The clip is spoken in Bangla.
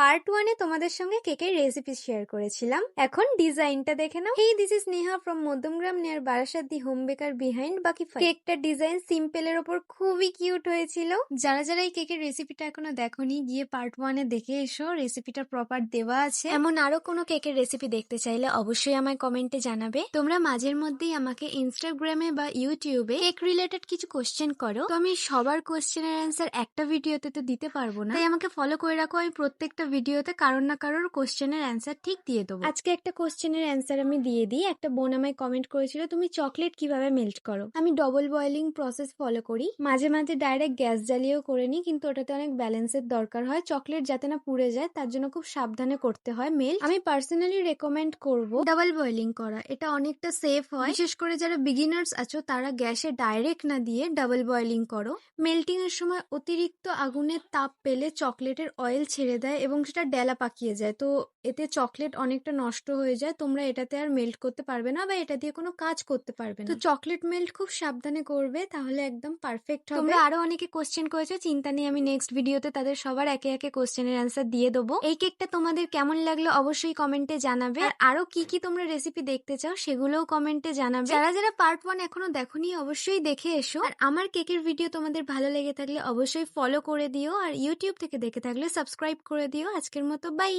পার্ট 1 এ তোমাদের সঙ্গে কেকের রেসিপি শেয়ার করেছিলাম। এখন ডিজাইনটা দেখে নাও। Hey, this is Neha from Madhyamgram near Barasat, the home baker behind bake five. কেকটার ডিজাইন সিম্পল এর ওপর খুবই কিউট হয়েছিল। যারা যারা এই কেকের রেসিপিটা এখনো দেখোনি, গিয়ে পার্ট 1 এ দেখে এসো। রেসিপিটা প্রপার দেওয়া আছে। এমন আরো কোনো কেকের রেসিপি দেখতে চাইলে অবশ্যই আমায় কমেন্টে জানাবে। তোমরা মাঝের মধ্যেই আমাকে ইনস্টাগ্রামে বা ইউটিউবে কেক রিলেটেড কিছু কোশ্চেন করো, তো আমি সবার কোশ্চেনের অ্যান্সার একটা ভিডিওতে তো দিতে পারবো না, তাই আমাকে ফলো করে রাখো। আমি প্রত্যেকটা ভিডিওতে কারোর না কারোর কোশ্চেনের অ্যান্সার ঠিক দিয়ে দেবো। আজকে একটা কোশ্চেনের অ্যান্সার আমি দিয়ে দিই। একটা বোন আমায় কমেন্ট করেছিল, তুমি চকলেট কিভাবে মেল্ট করো? আমি ডবল বয়েলিং প্রসেস ফলো করি। মাঝে মাঝে ডাইরেক্ট গ্যাস জ্বালিয়েও করে নিই, কিন্তু ওটাতে অনেক ব্যালেন্সের দরকার হয়। চকলেট যাতে না পুড়ে যায় তার জন্য খুব সাবধানে করতে হয় মেল্ট। আমি পার্সোনালি রেকমেন্ড করব ডাবল বয়েলিং করা। এটা অনেকটা সেফ হয়। বিশেষ করে যারা বিগিনার্স আছো তারা গ্যাসে ডাইরেক্ট না দিয়ে ডাবল বয়েলিং করো। মেল্টিং এর সময় অতিরিক্ত আগুনের তাপ পেলে চকলেটের অয়েল ছেড়ে দেয় এবং সেটা ডেলা পাকিয়ে যায়, তো এতে চকলেট অনেকটা নষ্ট হয়ে যায়। তোমরা এটাতে আর মেল্ট করতে পারবে না বা এটা দিয়ে কোনো কাজ করতে পারবে না। তো চকলেট মেল্ট খুব সাবধানে করবে, তাহলে একদম পারফেক্ট হবে। তোমরা আরো অনেকে কোশ্চেন করেছো, চিন্তা নেই, আমি নেক্সট ভিডিওতে তাদের সবার একে একে কোশ্চেনের অ্যান্সার দিয়ে দেবো। এই কেকটা তোমাদের কেমন লাগলো অবশ্যই কমেন্টে জানাবে। আর আরো কি কি তোমরা রেসিপি দেখতে চাও সেগুলোও কমেন্টে জানাবে। যারা যারা পার্ট 1 এখনো দেখোনি অবশ্যই দেখে এসো। আর আমার কেকের ভিডিও তোমাদের ভালো লেগে থাকলে অবশ্যই ফলো করে দিও, আর ইউটিউব থেকে দেখে থাকলে সাবস্ক্রাইব করে দিও। আজকের মতো বাই।